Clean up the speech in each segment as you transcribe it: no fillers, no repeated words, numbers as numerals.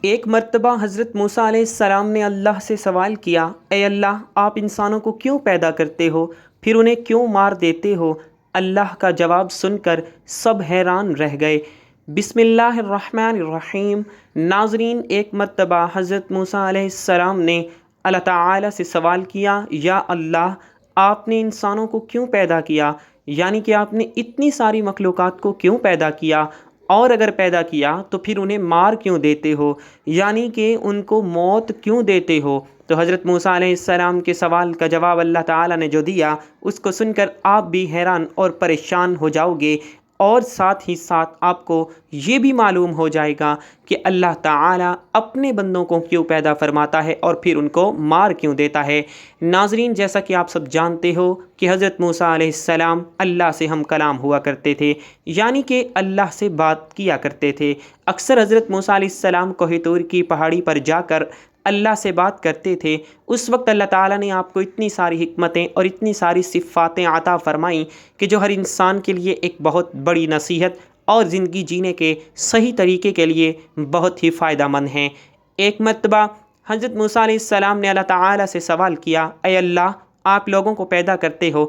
ایک مرتبہ حضرت موسیٰ علیہ السلام نے اللہ سے سوال کیا، اے اللہ، آپ انسانوں کو کیوں پیدا کرتے ہو، پھر انہیں کیوں مار دیتے ہو؟ اللہ کا جواب سن کر سب حیران رہ گئے۔ بسم اللہ الرحمن الرحیم۔ ناظرین، ایک مرتبہ حضرت موسیٰ علیہ السلام نے اللہ تعالیٰ سے سوال کیا، یا اللہ، آپ نے انسانوں کو کیوں پیدا کیا؟ یعنی کہ آپ نے اتنی ساری مخلوقات کو کیوں پیدا کیا، اور اگر پیدا کیا تو پھر انہیں مار کیوں دیتے ہو، یعنی کہ ان کو موت کیوں دیتے ہو؟ تو حضرت موسیٰ علیہ السلام کے سوال کا جواب اللہ تعالیٰ نے جو دیا، اس کو سن کر آپ بھی حیران اور پریشان ہو جاؤ گے، اور ساتھ ہی ساتھ آپ کو یہ بھی معلوم ہو جائے گا کہ اللہ تعالیٰ اپنے بندوں کو کیوں پیدا فرماتا ہے اور پھر ان کو مار کیوں دیتا ہے۔ ناظرین، جیسا کہ آپ سب جانتے ہو کہ حضرت موسیٰ علیہ السلام اللہ سے ہم کلام ہوا کرتے تھے، یعنی کہ اللہ سے بات کیا کرتے تھے۔ اکثر حضرت موسیٰ علیہ السلام کوہ طور کی پہاڑی پر جا کر اللہ سے بات کرتے تھے۔ اس وقت اللہ تعالیٰ نے آپ کو اتنی ساری حکمتیں اور اتنی ساری صفاتیں عطا فرمائیں کہ جو ہر انسان کے لیے ایک بہت بڑی نصیحت اور زندگی جینے کے صحیح طریقے کے لیے بہت ہی فائدہ مند ہیں۔ ایک مرتبہ حضرت موسیٰ علیہ السلام نے اللہ تعالیٰ سے سوال کیا، اے اللہ، آپ لوگوں کو پیدا کرتے ہو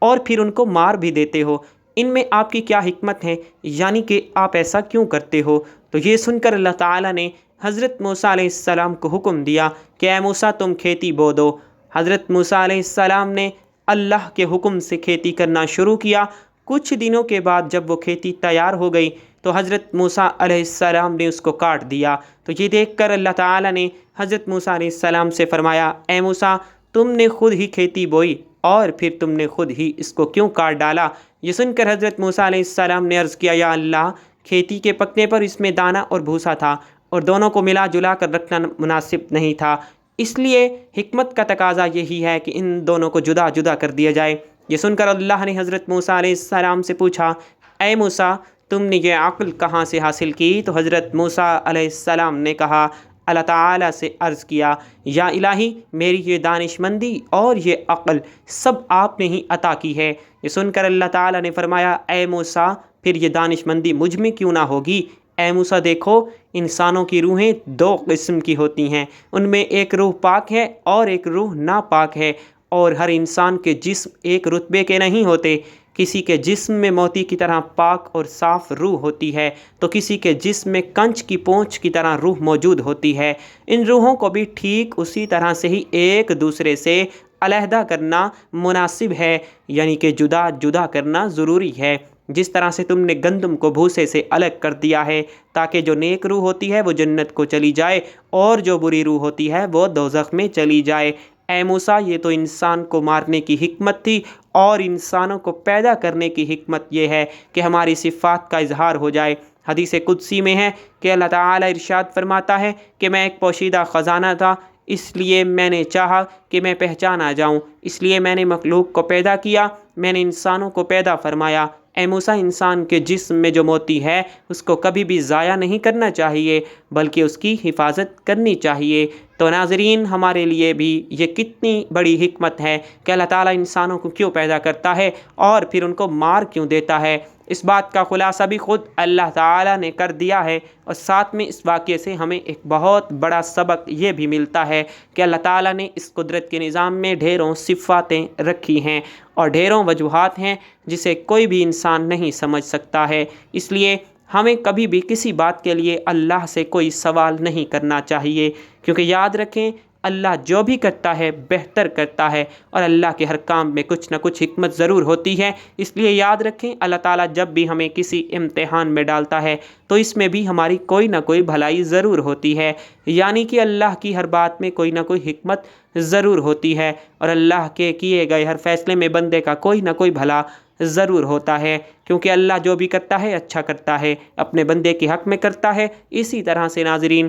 اور پھر ان کو مار بھی دیتے ہو، ان میں آپ کی کیا حکمت ہے، یعنی کہ آپ ایسا کیوں کرتے ہو؟ تو یہ سن کر اللہ تعالیٰ نے حضرت موسیٰ علیہ السلام کو حکم دیا کہ اے موسیٰ، تم کھیتی بو دو۔ حضرت موسیٰ علیہ السلام نے اللہ کے حکم سے کھیتی کرنا شروع کیا۔ کچھ دنوں کے بعد جب وہ کھیتی تیار ہو گئی تو حضرت موسیٰ علیہ السلام نے اس کو کاٹ دیا۔ تو یہ دیکھ کر اللہ تعالیٰ نے حضرت موسیٰ علیہ السلام سے فرمایا، اے موسیٰ، تم نے خود ہی کھیتی بوئی اور پھر تم نے خود ہی اس کو کیوں کاٹ ڈالا؟ یہ سن کر حضرت موسیٰ علیہ السلام نے عرض کیا، یا اللہ، کھیتی کے پکنے پر اس میں دانہ اور بھوسا تھا اور دونوں کو ملا جلا کر رکھنا مناسب نہیں تھا، اس لیے حکمت کا تقاضا یہی ہے کہ ان دونوں کو جدا جدا کر دیا جائے۔ یہ سن کر اللہ نے حضرت موسیٰ علیہ السلام سے پوچھا، اے موسیٰ، تم نے یہ عقل کہاں سے حاصل کی؟ تو حضرت موسیٰ علیہ السلام نے کہا، اللہ تعالیٰ سے عرض کیا، یا الہی، میری یہ دانش مندی اور یہ عقل سب آپ نے ہی عطا کی ہے۔ یہ سن کر اللہ تعالیٰ نے فرمایا، اے موسیٰ، پھر یہ دانش مندی مجھ میں کیوں نہ ہوگی؟ اے موسیٰ، دیکھو، انسانوں کی روحیں دو قسم کی ہوتی ہیں، ان میں ایک روح پاک ہے اور ایک روح ناپاک ہے، اور ہر انسان کے جسم ایک رتبے کے نہیں ہوتے۔ کسی کے جسم میں موتی کی طرح پاک اور صاف روح ہوتی ہے تو کسی کے جسم میں کنچ کی پونچھ کی طرح روح موجود ہوتی ہے۔ ان روحوں کو بھی ٹھیک اسی طرح سے ہی ایک دوسرے سے علیحدہ کرنا مناسب ہے، یعنی کہ جدا جدا کرنا ضروری ہے۔ جس طرح سے تم نے گندم کو بھوسے سے الگ کر دیا ہے تاکہ جو نیک روح ہوتی ہے وہ جنت کو چلی جائے اور جو بری روح ہوتی ہے وہ دوزخ میں چلی جائے۔ اے موسیٰ، یہ تو انسان کو مارنے کی حکمت تھی، اور انسانوں کو پیدا کرنے کی حکمت یہ ہے کہ ہماری صفات کا اظہار ہو جائے۔ حدیث قدسی میں ہے کہ اللہ تعالیٰ ارشاد فرماتا ہے کہ میں ایک پوشیدہ خزانہ تھا، اس لیے میں نے چاہا کہ میں پہچانا جاؤں، اس لیے میں نے مخلوق کو پیدا کیا، میں نے انسانوں کو پیدا فرمایا۔ اے موسیٰ، انسان کے جسم میں جو موتی ہے اس کو کبھی بھی ضائع نہیں کرنا چاہیے بلکہ اس کی حفاظت کرنی چاہیے۔ تو ناظرین، ہمارے لیے بھی یہ کتنی بڑی حکمت ہے کہ اللہ تعالیٰ انسانوں کو کیوں پیدا کرتا ہے اور پھر ان کو مار کیوں دیتا ہے۔ اس بات کا خلاصہ بھی خود اللہ تعالیٰ نے کر دیا ہے، اور ساتھ میں اس واقعے سے ہمیں ایک بہت بڑا سبق یہ بھی ملتا ہے کہ اللہ تعالیٰ نے اس قدرت کے نظام میں ڈھیروں صفاتیں رکھی ہیں اور ڈھیروں وجوہات ہیں جسے کوئی بھی انسان نہیں سمجھ سکتا ہے۔ اس لیے ہمیں کبھی بھی کسی بات کے لیے اللہ سے کوئی سوال نہیں کرنا چاہیے، کیونکہ یاد رکھیں، اللہ جو بھی کرتا ہے بہتر کرتا ہے، اور اللہ کے ہر کام میں کچھ نہ کچھ حکمت ضرور ہوتی ہے۔ اس لیے یاد رکھیں، اللہ تعالیٰ جب بھی ہمیں کسی امتحان میں ڈالتا ہے تو اس میں بھی ہماری کوئی نہ کوئی بھلائی ضرور ہوتی ہے، یعنی کہ اللہ کی ہر بات میں کوئی نہ کوئی حکمت ضرور ہوتی ہے، اور اللہ کے کیے گئے ہر فیصلے میں بندے کا کوئی نہ کوئی بھلا ضرور ہوتا ہے، کیونکہ اللہ جو بھی کرتا ہے اچھا کرتا ہے، اپنے بندے کے حق میں کرتا ہے۔ اسی طرح سے ناظرین،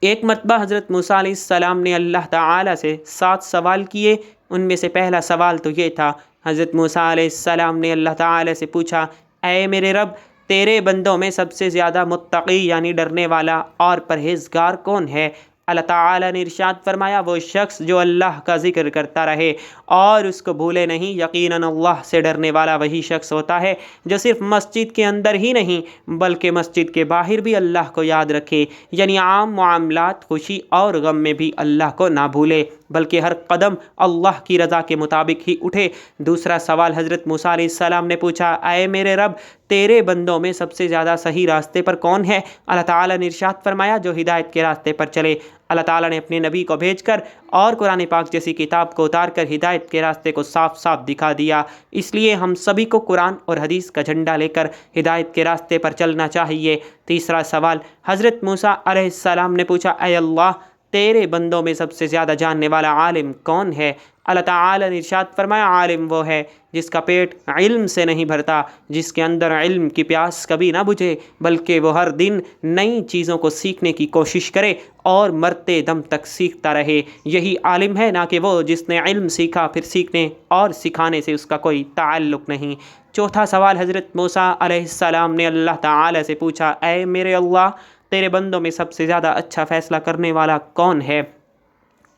ایک مرتبہ حضرت موسیٰ علیہ السلام نے اللہ تعالیٰ سے 7 سوال کیے۔ ان میں سے پہلا سوال تو یہ تھا، حضرت موسیٰ علیہ السلام نے اللہ تعالیٰ سے پوچھا، اے میرے رب، تیرے بندوں میں سب سے زیادہ متقی یعنی ڈرنے والا اور پرہیزگار کون ہے؟ اللہ تعالیٰ نے ارشاد فرمایا وہ شخص جو اللہ کا ذکر کرتا رہے اور اس کو بھولے نہیں، یقیناً اللہ سے ڈرنے والا وہی شخص ہوتا ہے جو صرف مسجد کے اندر ہی نہیں بلکہ مسجد کے باہر بھی اللہ کو یاد رکھے، یعنی عام معاملات، خوشی اور غم میں بھی اللہ کو نہ بھولے بلکہ ہر قدم اللہ کی رضا کے مطابق ہی اٹھے۔ دوسرا سوال حضرت موسیٰ علیہ السلام نے پوچھا، اے میرے رب، تیرے بندوں میں سب سے زیادہ صحیح راستے پر کون ہے؟ اللہ تعالیٰ نے ارشاد فرمایا جو ہدایت کے راستے پر چلے۔ اللہ تعالیٰ نے اپنے نبی کو بھیج کر اور قرآن پاک جیسی کتاب کو اتار کر ہدایت کے راستے کو صاف صاف دکھا دیا، اس لیے ہم سبھی کو قرآن اور حدیث کا جھنڈا لے کر ہدایت کے راستے پر چلنا چاہیے۔ تیسرا سوال حضرت موسیٰ علیہ السلام نے پوچھا، اے اللہ، تیرے بندوں میں سب سے زیادہ جاننے والا عالم کون ہے؟ اللہ تعالیٰ نے ارشاد فرمایا عالم وہ ہے جس کا پیٹ علم سے نہیں بھرتا، جس کے اندر علم کی پیاس کبھی نہ بجھے بلکہ وہ ہر دن نئی چیزوں کو سیکھنے کی کوشش کرے اور مرتے دم تک سیکھتا رہے، یہی عالم ہے، نہ کہ وہ جس نے علم سیکھا پھر سیکھنے اور سکھانے سے اس کا کوئی تعلق نہیں۔ چوتھا سوال حضرت موسیٰ علیہ السلام نے اللہ تعالیٰ سے پوچھا، اے میرے اللہ، تیرے بندوں میں سب سے زیادہ اچھا فیصلہ کرنے والا کون ہے؟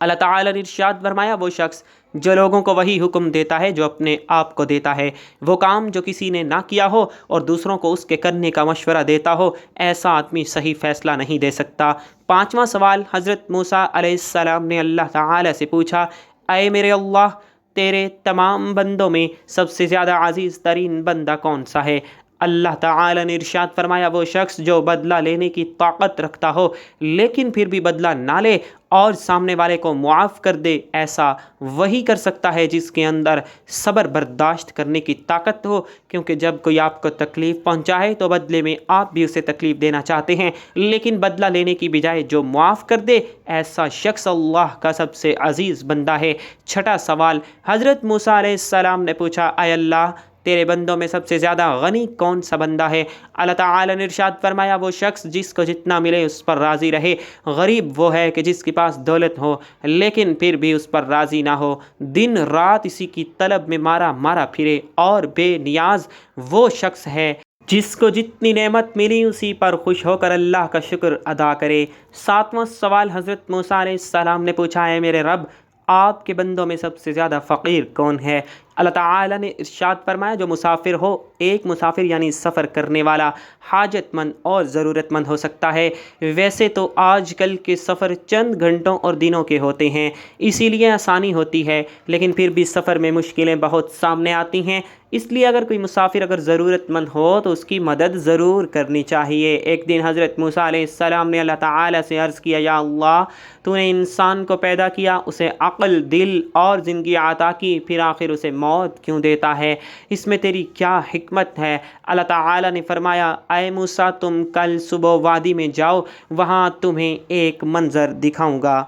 اللہ تعالیٰ نے ارشاد فرمایا وہ شخص جو لوگوں کو وہی حکم دیتا ہے جو اپنے آپ کو دیتا ہے، وہ کام جو کسی نے نہ کیا ہو اور دوسروں کو اس کے کرنے کا مشورہ دیتا ہو، ایسا آدمی صحیح فیصلہ نہیں دے سکتا۔ پانچواں سوال حضرت موسیٰ علیہ السلام نے اللہ تعالیٰ سے پوچھا، اے میرے اللہ، تیرے تمام بندوں میں سب سے زیادہ عزیز ترین بندہ کون سا ہے؟ اللہ تعالیٰ نے ارشاد فرمایا وہ شخص جو بدلہ لینے کی طاقت رکھتا ہو لیکن پھر بھی بدلہ نہ لے اور سامنے والے کو معاف کر دے، ایسا وہی کر سکتا ہے جس کے اندر صبر برداشت کرنے کی طاقت ہو، کیونکہ جب کوئی آپ کو تکلیف پہنچائے تو بدلے میں آپ بھی اسے تکلیف دینا چاہتے ہیں، لیکن بدلہ لینے کی بجائے جو معاف کر دے، ایسا شخص اللہ کا سب سے عزیز بندہ ہے۔ چھٹا سوال حضرت موسیٰ علیہ السلام نے پوچھا، اے اللہ، تیرے بندوں میں سب سے زیادہ غنی کون سا بندہ ہے؟ اللہ تعالیٰ نے ارشاد فرمایا وہ شخص جس کو جتنا ملے اس پر راضی رہے۔ غریب وہ ہے کہ جس کے پاس دولت ہو لیکن پھر بھی اس پر راضی نہ ہو، دن رات اسی کی طلب میں مارا مارا پھرے، اور بے نیاز وہ شخص ہے جس کو جتنی نعمت ملی اسی پر خوش ہو کر اللہ کا شکر ادا کرے۔ ساتواں سوال حضرت موسیٰ علیہ السلام نے پوچھا، ہے میرے رب، آپ کے بندوں میں سب سے زیادہ فقیر کون ہے؟ اللہ تعالیٰ نے ارشاد فرمایا جو مسافر ہو، ایک مسافر یعنی سفر کرنے والا حاجت مند اور ضرورت مند ہو سکتا ہے۔ ویسے تو آج کل کے سفر چند گھنٹوں اور دنوں کے ہوتے ہیں، اسی لیے آسانی ہوتی ہے، لیکن پھر بھی سفر میں مشکلیں بہت سامنے آتی ہیں، اس لیے اگر کوئی مسافر اگر ضرورت مند ہو تو اس کی مدد ضرور کرنی چاہیے۔ ایک دن حضرت موسیٰ علیہ السلام نے اللہ تعالیٰ سے عرض کیا، یا اللہ، تو نے انسان کو پیدا کیا، اسے عقل، دل اور زندگی عطا کی، پھر آخر اسے موت کیوں دیتا ہے؟ اس میں تیری کیا حکمت ہے؟ اللہ تعالیٰ نے فرمایا، اے موسیٰ، تم کل صبح وادی میں جاؤ، وہاں تمہیں ایک منظر دکھاؤں گا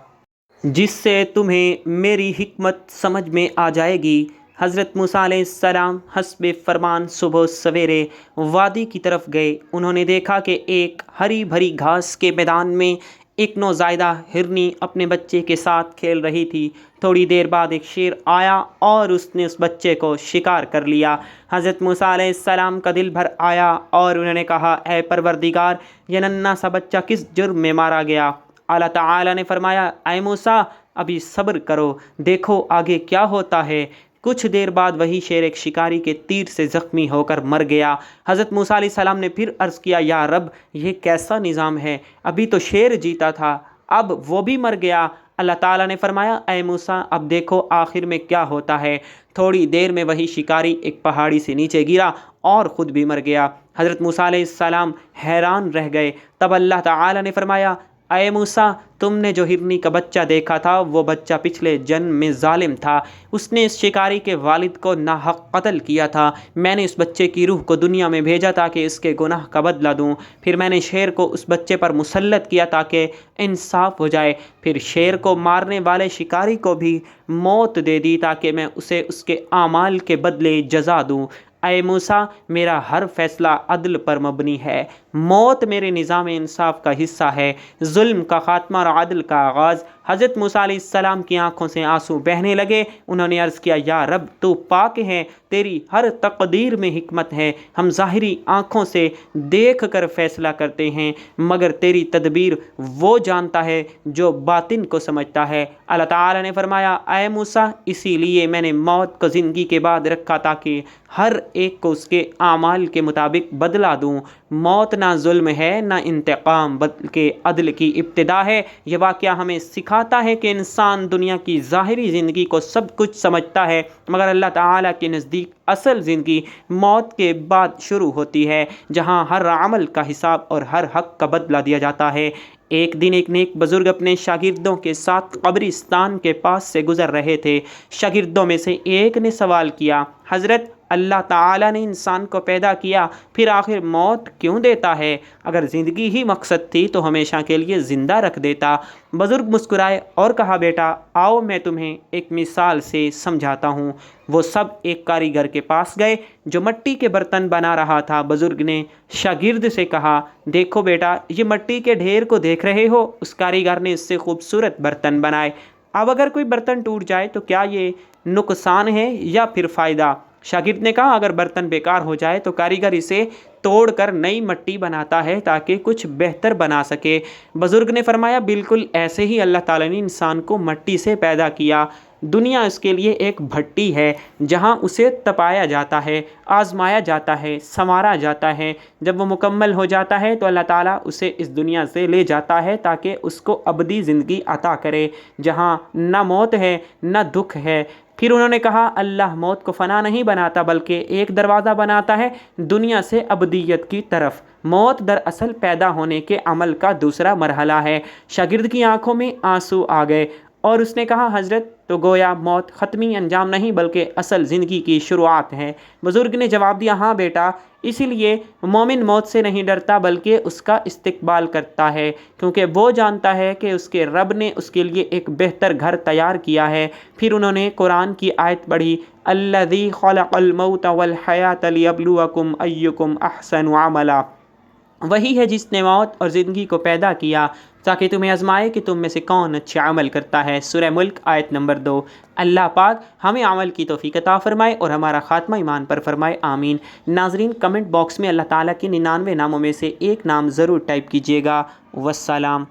جس سے تمہیں میری حکمت سمجھ میں آ جائے گی۔ حضرت موسیٰ علیہ السلام حسب فرمان صبح سویرے وادی کی طرف گئے۔ انہوں نے دیکھا کہ ایک ہری بھری گھاس کے میدان میں ایک نوزائیدہ ہرنی اپنے بچے کے ساتھ کھیل رہی تھی۔ تھوڑی دیر بعد ایک شیر آیا اور اس نے اس بچے کو شکار کر لیا۔ حضرت موسیٰ علیہ السلام کا دل بھر آیا اور انہوں نے کہا، اے پروردگار، یہ ننھا سا بچہ کس جرم میں مارا گیا؟ اللہ تعالیٰ نے فرمایا، اے موسیٰ، ابھی صبر کرو، دیکھو آگے کیا ہوتا ہے۔ کچھ دیر بعد وہی شیر ایک شکاری کے تیر سے زخمی ہو کر مر گیا۔ حضرت موسیٰ علیہ السلام نے پھر عرض کیا، یا رب، یہ کیسا نظام ہے؟ ابھی تو شیر جیتا تھا، اب وہ بھی مر گیا۔ اللہ تعالیٰ نے فرمایا، اے موسیٰ، اب دیکھو آخر میں کیا ہوتا ہے۔ تھوڑی دیر میں وہی شکاری ایک پہاڑی سے نیچے گرا اور خود بھی مر گیا۔ حضرت موسیٰ علیہ السلام حیران رہ گئے۔ تب اللہ تعالیٰ نے فرمایا، اے موسیٰ، تم نے جو ہرنی کا بچہ دیکھا تھا وہ بچہ پچھلے جنم میں ظالم تھا، اس نے اس شکاری کے والد کو ناحق قتل کیا تھا۔ میں نے اس بچے کی روح کو دنیا میں بھیجا تاکہ اس کے گناہ کا بدلہ دوں، پھر میں نے شیر کو اس بچے پر مسلط کیا تاکہ انصاف ہو جائے، پھر شیر کو مارنے والے شکاری کو بھی موت دے دی تاکہ میں اسے اس کے اعمال کے بدلے جزا دوں۔ اے موسیٰ میرا ہر فیصلہ عدل پر مبنی ہے، موت میرے نظام انصاف کا حصہ ہے، ظلم کا خاتمہ اور عدل کا آغاز۔ حضرت موسیٰ علیہ السلام کی آنکھوں سے آنسو بہنے لگے۔ انہوں نے عرض کیا یا رب تو پاک ہے، تیری ہر تقدیر میں حکمت ہے، ہم ظاہری آنکھوں سے دیکھ کر فیصلہ کرتے ہیں مگر تیری تدبیر وہ جانتا ہے جو باطن کو سمجھتا ہے۔ اللہ تعالیٰ نے فرمایا اے موسیٰ اسی لیے میں نے موت کو زندگی کے بعد رکھا تاکہ ہر ایک کو اس کے اعمال کے مطابق بدلہ دوں۔ موت نہ ظلم ہے نہ انتقام بلکہ عدل کی ابتدا ہے۔ یہ واقعہ ہمیں سکھاتا ہے کہ انسان دنیا کی ظاہری زندگی کو سب کچھ سمجھتا ہے مگر اللہ تعالیٰ کے نزدیک اصل زندگی موت کے بعد شروع ہوتی ہے، جہاں ہر عمل کا حساب اور ہر حق کا بدلہ دیا جاتا ہے۔ ایک دن ایک نیک بزرگ اپنے شاگردوں کے ساتھ قبرستان کے پاس سے گزر رہے تھے۔ شاگردوں میں سے ایک نے سوال کیا حضرت اللہ تعالیٰ نے انسان کو پیدا کیا پھر آخر موت کیوں دیتا ہے؟ اگر زندگی ہی مقصد تھی تو ہمیشہ کے لیے زندہ رکھ دیتا۔ بزرگ مسکرائے اور کہا بیٹا آؤ میں تمہیں ایک مثال سے سمجھاتا ہوں۔ وہ سب ایک کاریگر کے پاس گئے جو مٹی کے برتن بنا رہا تھا۔ بزرگ نے شاگرد سے کہا دیکھو بیٹا یہ مٹی کے ڈھیر کو دیکھ رہے ہو؟ اس کاریگر نے اس سے خوبصورت برتن بنائے، اب اگر کوئی برتن ٹوٹ جائے تو کیا یہ نقصان ہے یا پھر فائدہ؟ شاگرد نے کہا اگر برتن بیکار ہو جائے تو کاریگر اسے توڑ کر نئی مٹی بناتا ہے تاکہ کچھ بہتر بنا سکے۔ بزرگ نے فرمایا بالکل ایسے ہی اللہ تعالیٰ نے انسان کو مٹی سے پیدا کیا۔ دنیا اس کے لیے ایک بھٹی ہے جہاں اسے تپایا جاتا ہے، آزمایا جاتا ہے، سنوارا جاتا ہے۔ جب وہ مکمل ہو جاتا ہے تو اللہ تعالیٰ اسے اس دنیا سے لے جاتا ہے تاکہ اس کو ابدی زندگی عطا کرے جہاں نہ موت ہے نہ دکھ ہے۔ پھر انہوں نے کہا اللہ موت کو فنا نہیں بناتا بلکہ ایک دروازہ بناتا ہے دنیا سے ابدیت کی طرف۔ موت دراصل پیدا ہونے کے عمل کا دوسرا مرحلہ ہے۔ شاگرد کی آنکھوں میں آنسو آ گئے اور اس نے کہا حضرت تو گویا موت ختمی انجام نہیں بلکہ اصل زندگی کی شروعات ہے۔ بزرگ نے جواب دیا ہاں بیٹا، اسی لیے مومن موت سے نہیں ڈرتا بلکہ اس کا استقبال کرتا ہے کیونکہ وہ جانتا ہے کہ اس کے رب نے اس کے لیے ایک بہتر گھر تیار کیا ہے۔ پھر انہوں نے قرآن کی آیت پڑھی الذی خلق الموت والحیاۃ لیبلوکم ایکم احسن عملا، وہی ہے جس نے موت اور زندگی کو پیدا کیا تاکہ تمہیں آزمائے کہ تم میں سے کون اچھا عمل کرتا ہے۔ سورہ ملک آیت نمبر 2۔ اللہ پاک ہمیں عمل کی توفیق عطا فرمائے اور ہمارا خاتمہ ایمان پر فرمائے، آمین۔ ناظرین کمنٹ باکس میں اللہ تعالیٰ کے 99 ناموں میں سے ایک نام ضرور ٹائپ کیجیے گا۔ والسلام۔